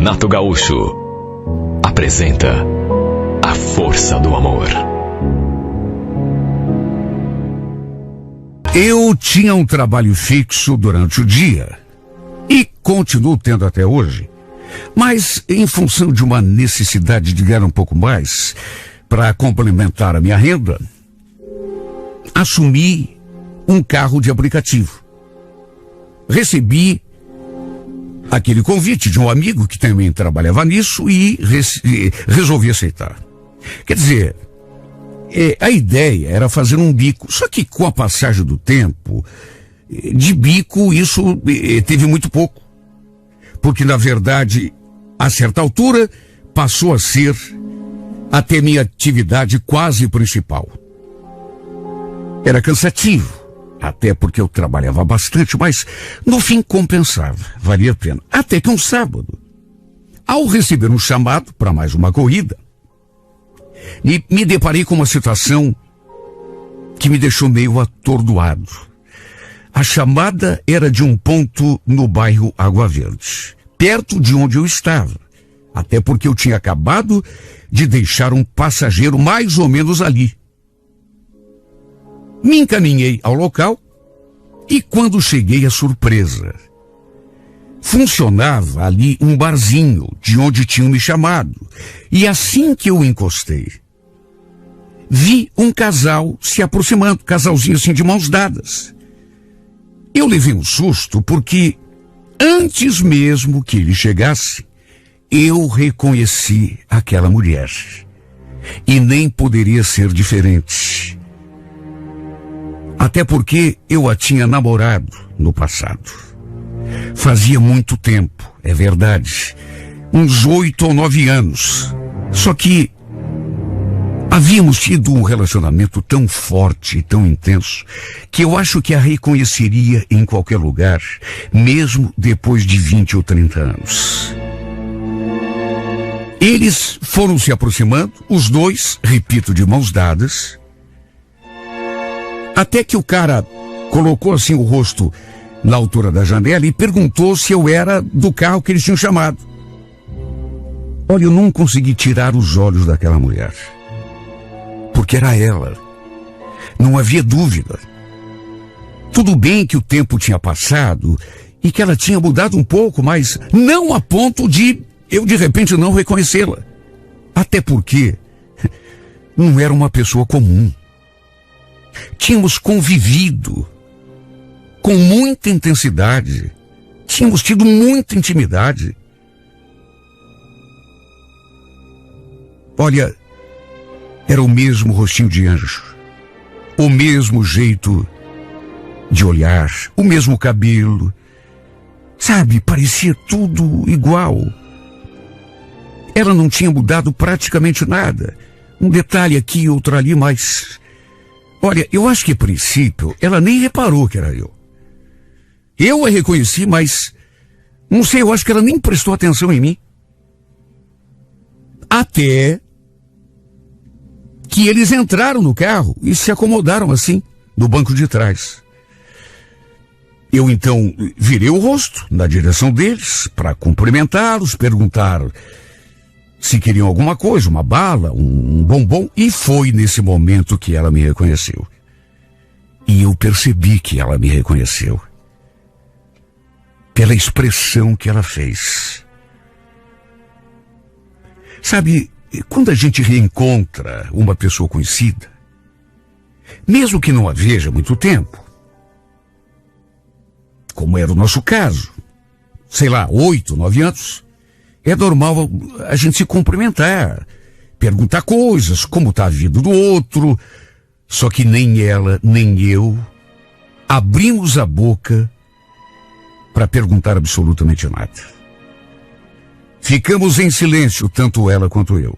Renato Gaúcho apresenta A Força do Amor. Eu tinha um trabalho fixo durante o dia e continuo tendo até hoje, mas em função de uma necessidade de ganhar um pouco mais para complementar a minha renda, assumi um carro de aplicativo. Recebi aquele convite de um amigo que também trabalhava nisso e resolvi aceitar. Quer dizer, a ideia era fazer um bico, só que com a passagem do tempo, de bico isso teve muito pouco. Porque na verdade, a certa altura, passou a ser até minha atividade quase principal. Era cansativo. Até porque eu trabalhava bastante, mas no fim compensava, valia a pena. Até que um sábado, ao receber um chamado para mais uma corrida, me deparei com uma situação que me deixou meio atordoado. A chamada era de um ponto no bairro Água Verde, perto de onde eu estava, até porque eu tinha acabado de deixar um passageiro mais ou menos ali. Me encaminhei ao local e quando cheguei, a surpresa. Funcionava ali um barzinho de onde tinham me chamado. E assim que eu encostei, vi um casal se aproximando, casalzinho assim de mãos dadas. Eu levei um susto porque antes mesmo que ele chegasse, eu reconheci aquela mulher. E nem poderia ser diferente. Até porque eu a tinha namorado no passado. Fazia muito tempo, é verdade. Uns 8 ou 9 anos. Só que havíamos tido um relacionamento tão forte e tão intenso que eu acho que a reconheceria em qualquer lugar, mesmo depois de 20 ou 30 anos. Eles foram se aproximando, os dois, repito, de mãos dadas. Até que o cara colocou assim o rosto na altura da janela e perguntou se eu era do carro que eles tinham chamado. Olha, eu não consegui tirar os olhos daquela mulher. Porque era ela. Não havia dúvida. Tudo bem que o tempo tinha passado e que ela tinha mudado um pouco, mas não a ponto de eu de repente não reconhecê-la. Até porque não era uma pessoa comum. Tínhamos convivido com muita intensidade. Tínhamos tido muita intimidade. Olha, era o mesmo rostinho de anjo. O mesmo jeito de olhar. O mesmo cabelo. Sabe, parecia tudo igual. Ela não tinha mudado praticamente nada. Um detalhe aqui, outro ali, mas... Olha, eu acho que a princípio ela nem reparou que era eu. Eu a reconheci, mas não sei, eu acho que ela nem prestou atenção em mim. Até que eles entraram no carro e se acomodaram assim, no banco de trás. Eu então virei o rosto na direção deles para cumprimentá-los, perguntar se queriam alguma coisa, uma bala, um bombom, e foi nesse momento que ela me reconheceu. E eu percebi que ela me reconheceu. Pela expressão que ela fez. Sabe, quando a gente reencontra uma pessoa conhecida, mesmo que não a veja há muito tempo, como era o nosso caso, sei lá, 8, 9 anos, é normal a gente se cumprimentar, perguntar coisas, como está a vida do outro. Só que nem ela, nem eu abrimos a boca para perguntar absolutamente nada. Ficamos em silêncio, tanto ela quanto eu.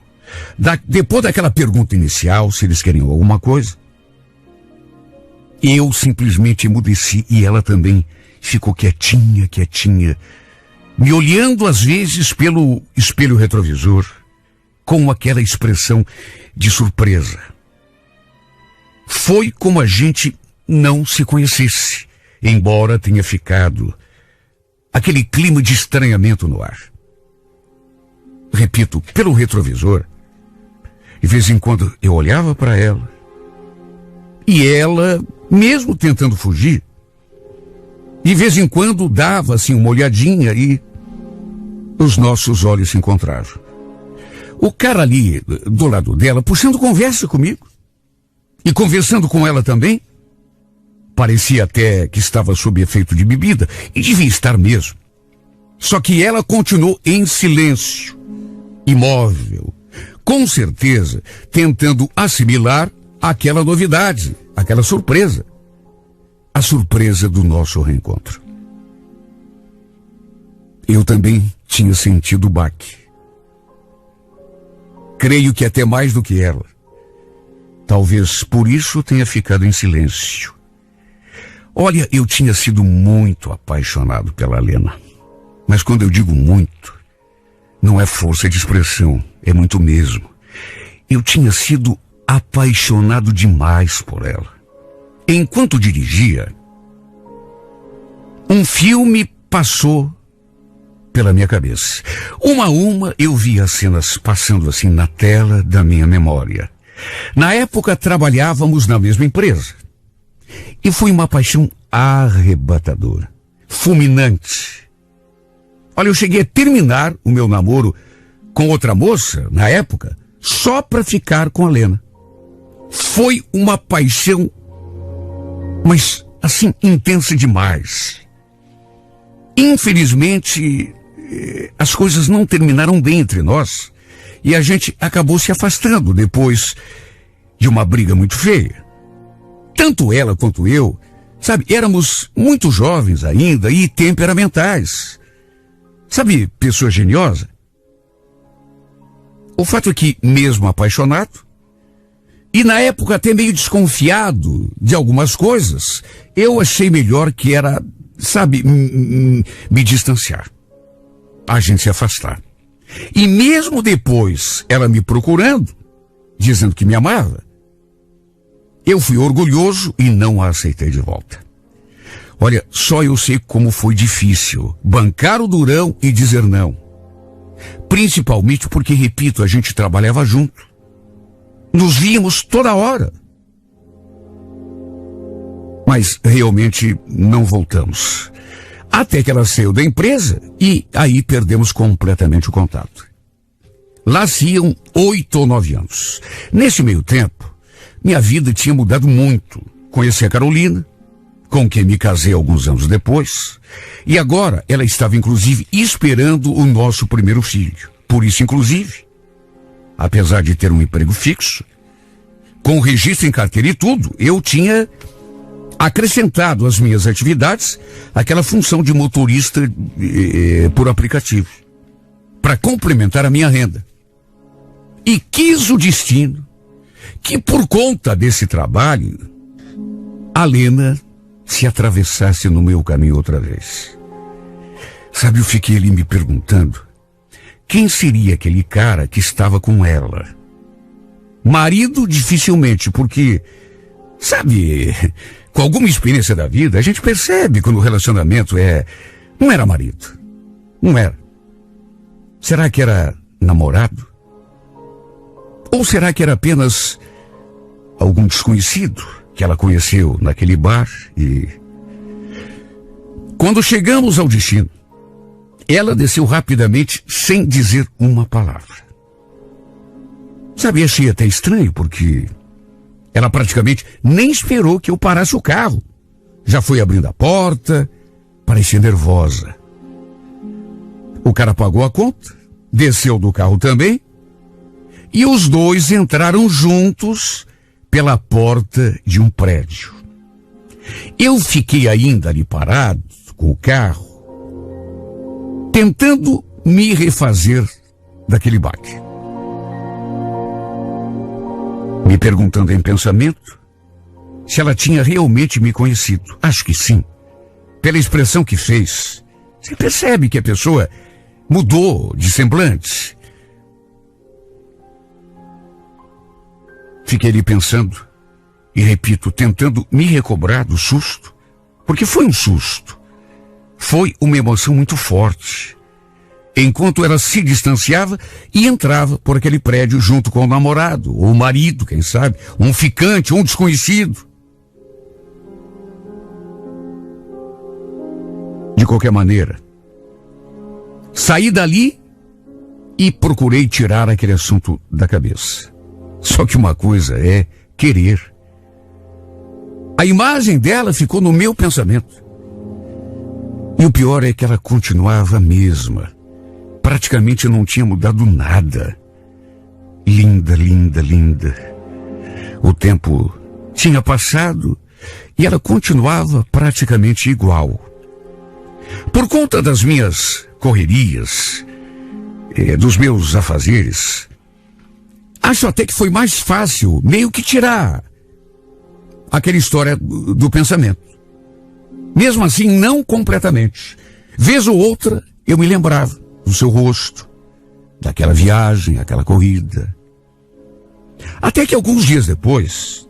Depois daquela pergunta inicial, se eles queriam alguma coisa, eu simplesmente emudeci e ela também ficou quietinha, me olhando às vezes pelo espelho retrovisor, com aquela expressão de surpresa. Foi como a gente não se conhecesse, embora tenha ficado aquele clima de estranhamento no ar. repito, pelo retrovisor. De vez em quando eu olhava para ela e ela, mesmo tentando fugir, de vez em quando dava assim uma olhadinha e os nossos olhos se encontravam. O cara ali do lado dela puxando conversa comigo e conversando com ela também. Parecia até que estava sob efeito de bebida e devia estar mesmo. Só que ela continuou em silêncio, imóvel, com certeza tentando assimilar aquela novidade, aquela surpresa. A surpresa do nosso reencontro. Eu também tinha sentido o baque. Creio que até mais do que ela. Talvez por isso tenha ficado em silêncio. Olha, eu tinha sido muito apaixonado pela Lena. Mas quando eu digo muito, não é força de expressão, é muito mesmo. Eu tinha sido apaixonado demais por ela. Enquanto dirigia, um filme passou pela minha cabeça. Uma a uma eu via as cenas passando assim na tela da minha memória. Na época trabalhávamos na mesma empresa. E foi uma paixão arrebatadora, fulminante. Olha, eu cheguei a terminar o meu namoro com outra moça, na época, só para ficar com a Lena. Foi uma paixão, mas assim, intensa demais. Infelizmente, as coisas não terminaram bem entre nós e a gente acabou se afastando depois de uma briga muito feia. Tanto ela quanto eu, sabe, éramos muito jovens ainda e temperamentais. Sabe, pessoa geniosa? O fato é que, mesmo apaixonado, e na época até meio desconfiado de algumas coisas, eu achei melhor que era, sabe, me distanciar. A gente se afastar. E mesmo depois, ela me procurando, dizendo que me amava, eu fui orgulhoso e não a aceitei de volta. Olha, só eu sei como foi difícil bancar o durão e dizer não. Principalmente porque, repito, a gente trabalhava junto. Nos víamos toda hora. Mas realmente não voltamos. Até que ela saiu da empresa e aí perdemos completamente o contato. Lá se iam 8 ou 9 anos. Nesse meio tempo, minha vida tinha mudado muito. Conheci a Carolina, com quem me casei alguns anos depois, e agora ela estava inclusive esperando o nosso primeiro filho. Por isso, inclusive, apesar de ter um emprego fixo, com registro em carteira e tudo, eu tinha acrescentado às minhas atividades aquela função de motorista por aplicativo, para complementar a minha renda. E quis o destino que, por conta desse trabalho, a Lena se atravessasse no meu caminho outra vez. Sabe, eu fiquei ali me perguntando, quem seria aquele cara que estava com ela? Marido, dificilmente, porque, sabe, com alguma experiência da vida, a gente percebe quando o relacionamento não era marido. Não era. Será que era namorado? Ou será que era apenas algum desconhecido que ela conheceu naquele bar e... Quando chegamos ao destino, ela desceu rapidamente sem dizer uma palavra. Sabe, achei até estranho porque ela praticamente nem esperou que eu parasse o carro. Já foi abrindo a porta, parecia nervosa. O cara pagou a conta, desceu do carro também, e os dois entraram juntos pela porta de um prédio. Eu fiquei ainda ali parado com o carro, tentando me refazer daquele baque. Me perguntando em pensamento se ela tinha realmente me conhecido. Acho que sim. Pela expressão que fez, você percebe que a pessoa mudou de semblante. Fiquei ali pensando e, repito, tentando me recobrar do susto, porque foi um susto. Foi uma emoção muito forte. enquanto ela se distanciava e entrava por aquele prédio junto com o namorado, ou o marido, quem sabe, um ficante, um desconhecido. De qualquer maneira, saí dali e procurei tirar aquele assunto da cabeça. Só que uma coisa é querer. A imagem dela ficou no meu pensamento. E o pior é que ela continuava a mesma. Praticamente não tinha mudado nada. Linda, linda, linda. O tempo tinha passado e ela continuava praticamente igual. Por conta das minhas correrias, dos meus afazeres, acho até que foi mais fácil meio que tirar aquela história do pensamento. Mesmo assim, não completamente. Vez ou outra, eu me lembrava do seu rosto, daquela viagem, aquela corrida. Até que alguns dias depois,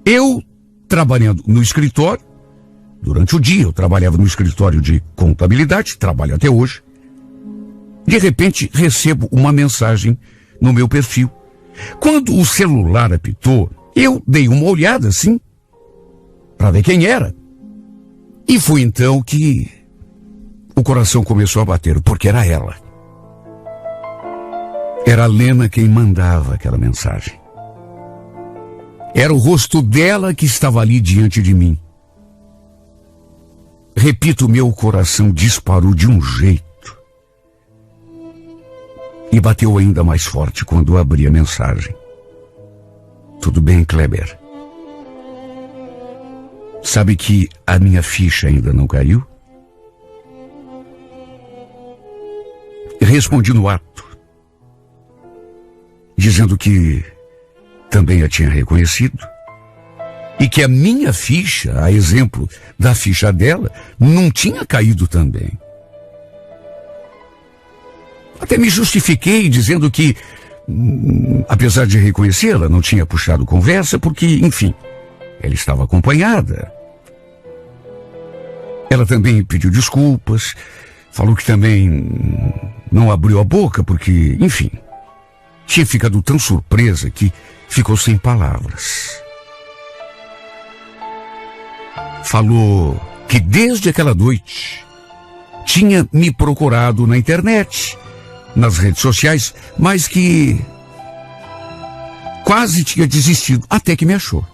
eu, trabalhando no escritório, durante o dia eu trabalhava no escritório de contabilidade, trabalho até hoje, de repente recebo uma mensagem no meu perfil. Quando o celular apitou, eu dei uma olhada assim, para ver quem era. E foi então que o coração começou a bater, porque era ela. Era a Lena quem mandava aquela mensagem. Era o rosto dela que estava ali diante de mim. Repito, meu coração disparou de um jeito. E bateu ainda mais forte quando eu abri a mensagem. Tudo bem, Kleber? Sabe que a minha ficha ainda não caiu? Respondi no ato, dizendo que também a tinha reconhecido e que a minha ficha, a exemplo da ficha dela, não tinha caído também. Até me justifiquei dizendo que, apesar de reconhecê-la, não tinha puxado conversa porque, enfim, ela estava acompanhada. Ela também pediu desculpas, falou que também não abriu a boca porque, enfim, tinha ficado tão surpresa que ficou sem palavras. Falou que desde aquela noite tinha me procurado na internet, nas redes sociais, mas que quase tinha desistido, até que me achou.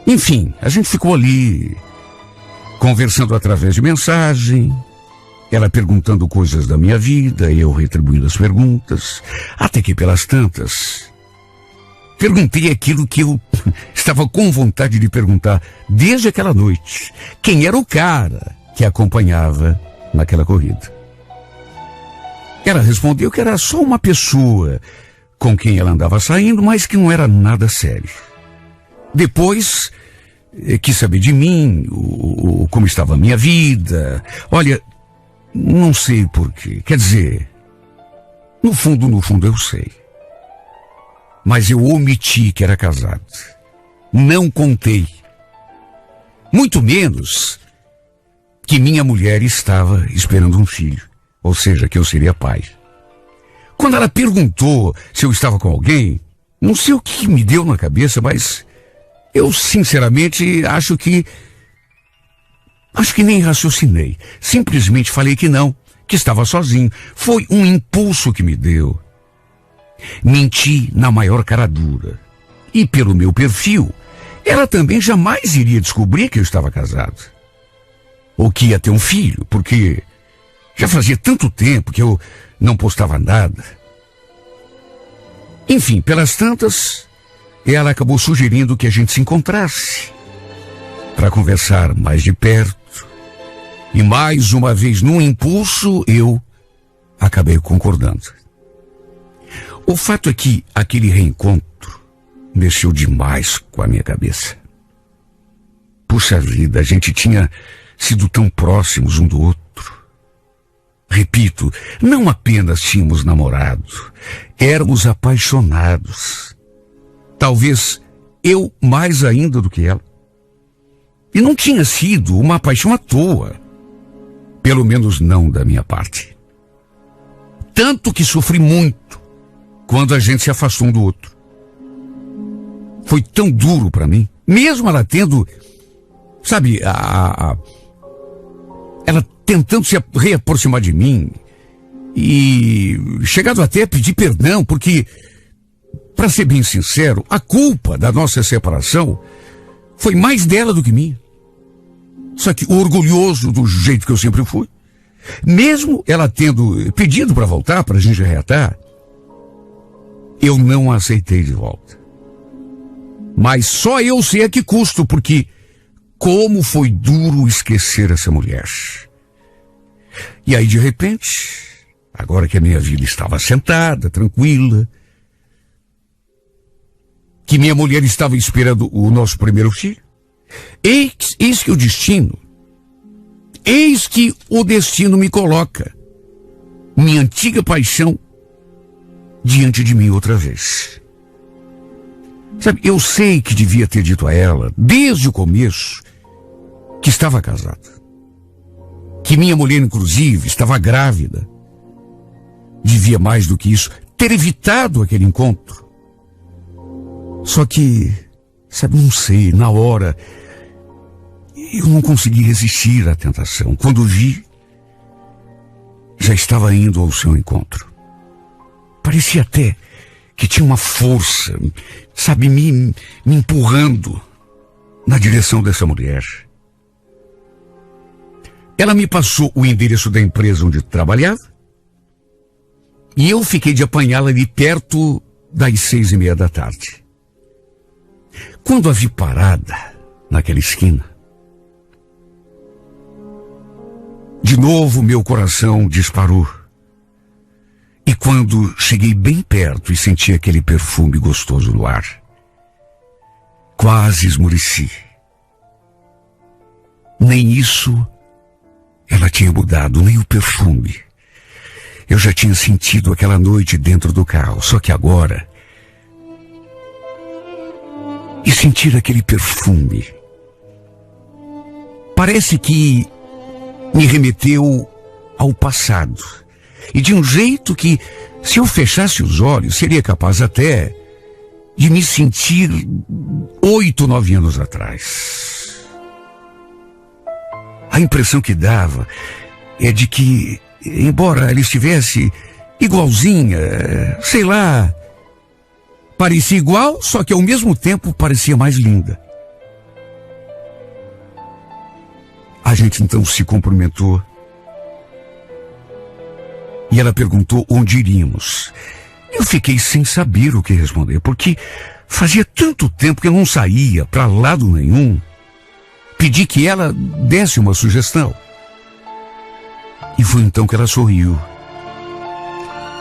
Enfim, a gente ficou ali conversando através de mensagem, ela perguntando coisas da minha vida, eu retribuindo as perguntas, até que pelas tantas perguntei aquilo que eu estava com vontade de perguntar desde aquela noite: quem era o cara que a acompanhava naquela corrida? Ela respondeu que era só uma pessoa com quem ela andava saindo, mas que não era nada sério. Depois quis saber de mim, como estava a minha vida. Olha, não sei porquê. Quer dizer, no fundo eu sei. Mas eu omiti que era casado. Não contei. Muito menos que minha mulher estava esperando um filho. Ou seja, que eu seria pai. Quando ela perguntou se eu estava com alguém, não sei o que me deu na cabeça, mas eu sinceramente acho que nem raciocinei. Simplesmente falei que não, que estava sozinho. Foi um impulso que me deu. Menti na maior cara dura. E pelo meu perfil, ela também jamais iria descobrir que eu estava casado. Ou que ia ter um filho, porque já fazia tanto tempo que eu não postava nada. Enfim, pelas tantas, ela acabou sugerindo que a gente se encontrasse para conversar mais de perto. E mais uma vez, num impulso, eu acabei concordando. O fato é que aquele reencontro mexeu demais com a minha cabeça. Puxa vida, a gente tinha sido tão próximos um do outro. Repito, não apenas tínhamos namorado, éramos apaixonados. Talvez eu mais ainda do que ela. E não tinha sido uma paixão à toa. Pelo menos não da minha parte. Tanto que sofri muito quando a gente se afastou um do outro. Foi tão duro para mim, mesmo ela tendo, sabe, ela tentando se reaproximar de mim e chegado até a pedir perdão, porque, para ser bem sincero, a culpa da nossa separação foi mais dela do que minha. Só que orgulhoso do jeito que eu sempre fui, mesmo ela tendo pedido para voltar, para a gente reatar, eu não a aceitei de volta. Mas só eu sei a que custo, porque como foi duro esquecer essa mulher. E aí, de repente, agora que a minha vida estava sentada, tranquila, que minha mulher estava esperando o nosso primeiro filho, eis que o destino me coloca minha antiga paixão diante de mim outra vez. Sabe, eu sei que devia ter dito a ela, desde o começo, que estava casada. Que minha mulher, inclusive, estava grávida. Devia, mais do que isso, ter evitado aquele encontro. Só que, sabe, não sei, na hora, eu não consegui resistir à tentação. Quando vi, já estava indo ao seu encontro. Parecia até que tinha uma força, sabe, me empurrando na direção dessa mulher. Ela me passou o endereço da empresa onde trabalhava e eu fiquei de apanhá-la ali perto das 6:30 da tarde. Quando a vi parada naquela esquina, de novo meu coração disparou. E quando cheguei bem perto e senti aquele perfume gostoso no ar, quase esmoreci. Nem isso ela tinha mudado, nem o perfume. Eu já tinha sentido aquela noite dentro do carro, só que agora... E sentir aquele perfume... Parece que me remeteu ao passado. E de um jeito que, se eu fechasse os olhos, seria capaz até de me sentir 8, 9 anos atrás. A impressão que dava é de que, embora ela estivesse igualzinha, sei lá, parecia igual, só que ao mesmo tempo parecia mais linda. A gente então se cumprimentou. E ela perguntou onde iríamos. Eu fiquei sem saber o que responder, porque fazia tanto tempo que eu não saía para lado nenhum. Pedi que ela desse uma sugestão. E foi então que ela sorriu.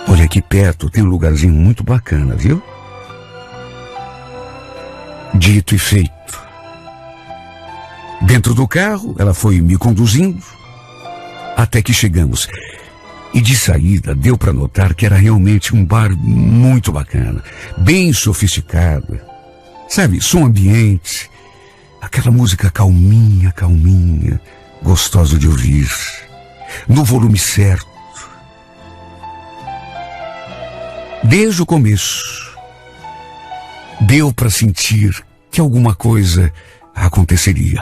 Olha, aqui perto tem um lugarzinho muito bacana, viu? Dito e feito. Dentro do carro, ela foi me conduzindo até que chegamos. E de saída, deu para notar que era realmente um bar muito bacana, bem sofisticado. Sabe, som ambiente, aquela música calminha, calminha, gostosa de ouvir, no volume certo. Desde o começo, deu para sentir que alguma coisa aconteceria.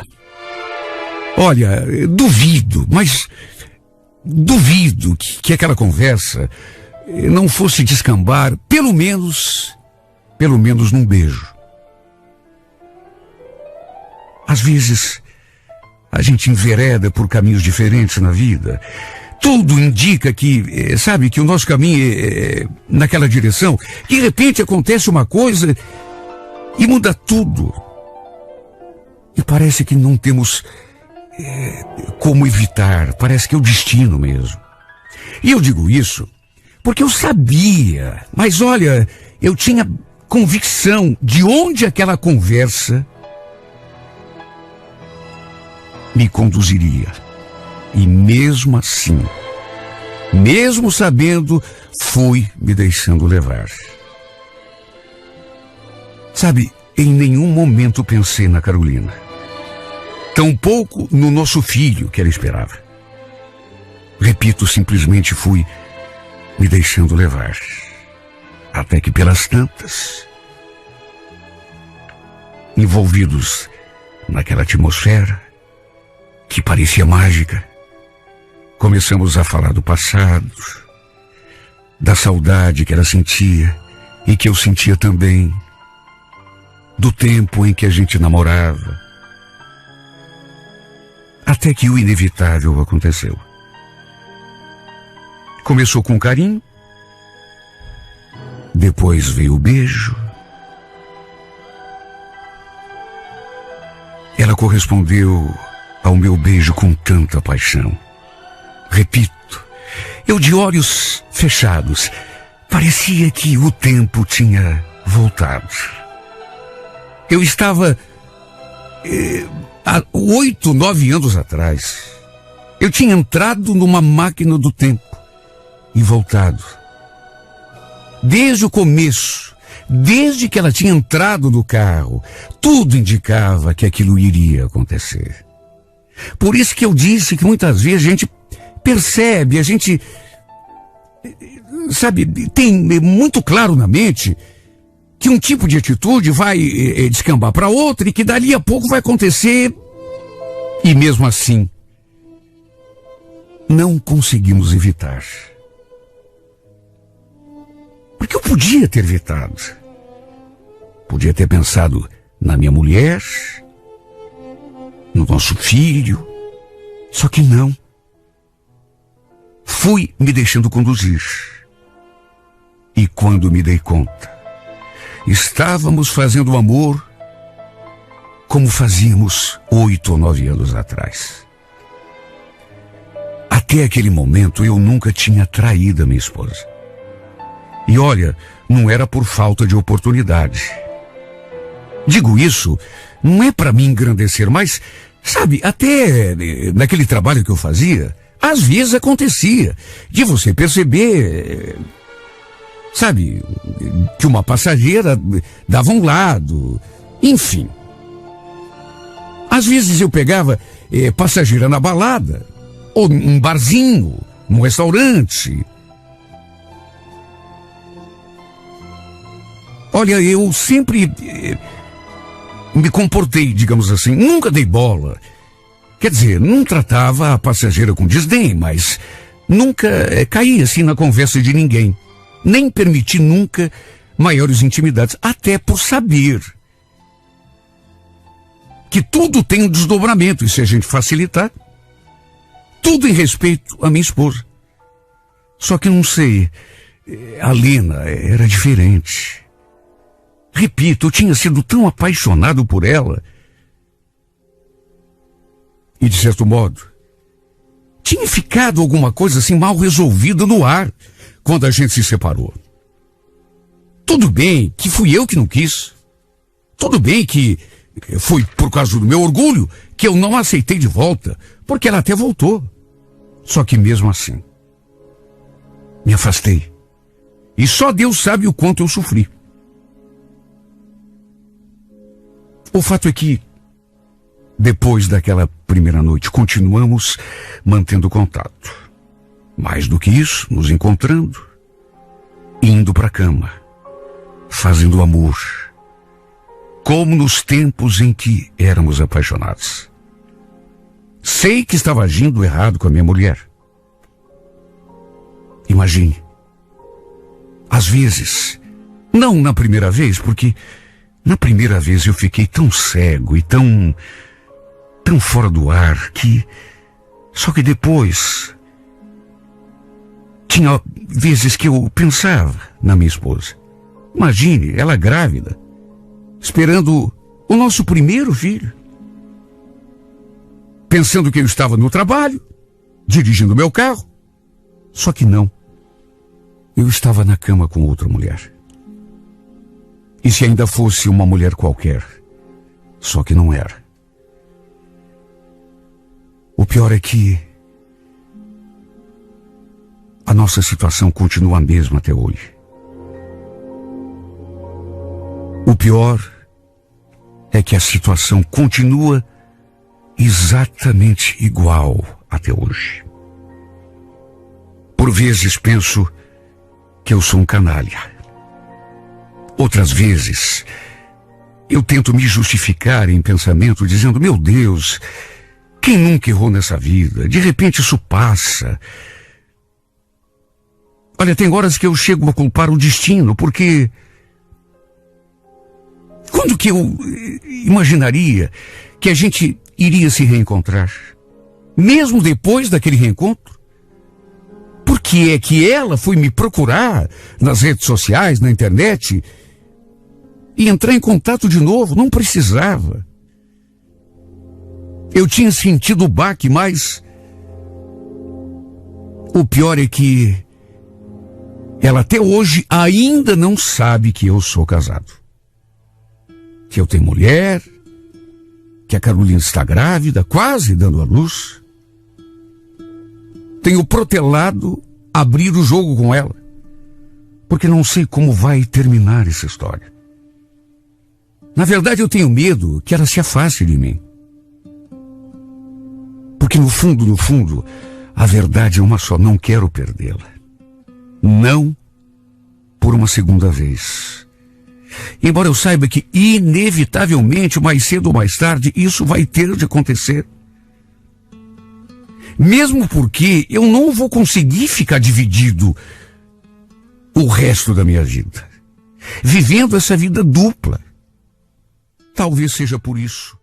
Olha, duvido, mas... duvido que aquela conversa não fosse descambar, pelo menos num beijo. Às vezes, a gente envereda por caminhos diferentes na vida. Tudo indica que, sabe, que o nosso caminho é naquela direção. De repente acontece uma coisa e muda tudo. E parece que não temos... como evitar, parece que é o destino mesmo. E eu digo isso porque eu sabia, mas olha, eu tinha convicção de onde aquela conversa me conduziria. E mesmo assim, mesmo sabendo, fui me deixando levar. Sabe, em nenhum momento pensei na Carolina. Tampouco no nosso filho que ela esperava. Repito, simplesmente fui me deixando levar. Até que pelas tantas, envolvidos naquela atmosfera que parecia mágica, começamos a falar do passado, da saudade que ela sentia e que eu sentia também, do tempo em que a gente namorava, até que o inevitável aconteceu. Começou com carinho, depois veio o beijo. Ela correspondeu ao meu beijo com tanta paixão. Repito, eu de olhos fechados, parecia que o tempo tinha voltado. Eu estava há 8, 9 anos atrás. Eu tinha entrado numa máquina do tempo e voltado. Desde o começo, desde que ela tinha entrado no carro, tudo indicava que aquilo iria acontecer. Por isso que eu disse que muitas vezes a gente percebe, a gente, sabe, tem muito claro na mente que um tipo de atitude vai descambar para outra e que dali a pouco vai acontecer. E mesmo assim, não conseguimos evitar. Porque eu podia ter evitado. Podia ter pensado na minha mulher, no nosso filho. Só que não. Fui me deixando conduzir. E quando me dei conta, estávamos fazendo amor como fazíamos 8 ou 9 anos atrás. Até aquele momento eu nunca tinha traído a minha esposa. E olha, não era por falta de oportunidade. Digo isso, não é para me engrandecer, mas, sabe, até naquele trabalho que eu fazia, às vezes acontecia de você perceber, sabe, que uma passageira dava um lado, enfim. Às vezes eu pegava passageira na balada, ou num barzinho, num restaurante. Olha, eu sempre me comportei, digamos assim, nunca dei bola. Quer dizer, não tratava a passageira com desdém, mas nunca caí assim na conversa de ninguém. Nem permiti nunca maiores intimidades, até por saber que tudo tem um desdobramento, e se a gente facilitar, tudo em respeito à minha esposa. Só que não sei, a Lena era diferente. Repito, eu tinha sido tão apaixonado por ela. E, de certo modo, tinha ficado alguma coisa assim mal resolvida no ar quando a gente se separou. Tudo bem que fui eu que não quis. Tudo bem que foi por causa do meu orgulho que eu não aceitei de volta, porque ela até voltou. Só que mesmo assim, me afastei. E só Deus sabe o quanto eu sofri. O fato é que, depois daquela primeira noite, continuamos mantendo contato. Mais do que isso, nos encontrando, indo para a cama, fazendo amor, como nos tempos em que éramos apaixonados. Sei que estava agindo errado com a minha mulher. Imagine, às vezes, não na primeira vez, porque na primeira vez eu fiquei tão cego e tão fora do ar que... Só que depois... Tinha vezes que eu pensava na minha esposa. Imagine, ela grávida, esperando o nosso primeiro filho. Pensando que eu estava no trabalho, dirigindo meu carro. Só que não. Eu estava na cama com outra mulher. E se ainda fosse uma mulher qualquer, só que não era. O pior é que a nossa situação continua a mesma até hoje. O pior é que a situação continua exatamente igual até hoje. Por vezes penso que eu sou um canalha. Outras vezes eu tento me justificar em pensamento dizendo: meu Deus, quem nunca errou nessa vida? De repente isso passa. Olha, tem horas que eu chego a culpar o destino, porque quando que eu imaginaria que a gente iria se reencontrar? Mesmo depois daquele reencontro? Por que é que ela foi me procurar nas redes sociais, na internet, e entrar em contato de novo? Não precisava. Eu tinha sentido o baque, mas o pior é que ela até hoje ainda não sabe que eu sou casado. Que eu tenho mulher, que a Carolina está grávida, quase dando à luz. Tenho protelado abrir o jogo com ela, porque não sei como vai terminar essa história. Na verdade, eu tenho medo que ela se afaste de mim. Porque no fundo, a verdade é uma só: não quero perdê-la. Não por uma segunda vez. Embora eu saiba que, inevitavelmente, mais cedo ou mais tarde, isso vai ter de acontecer. Mesmo porque eu não vou conseguir ficar dividido o resto da minha vida, vivendo essa vida dupla. Talvez seja por isso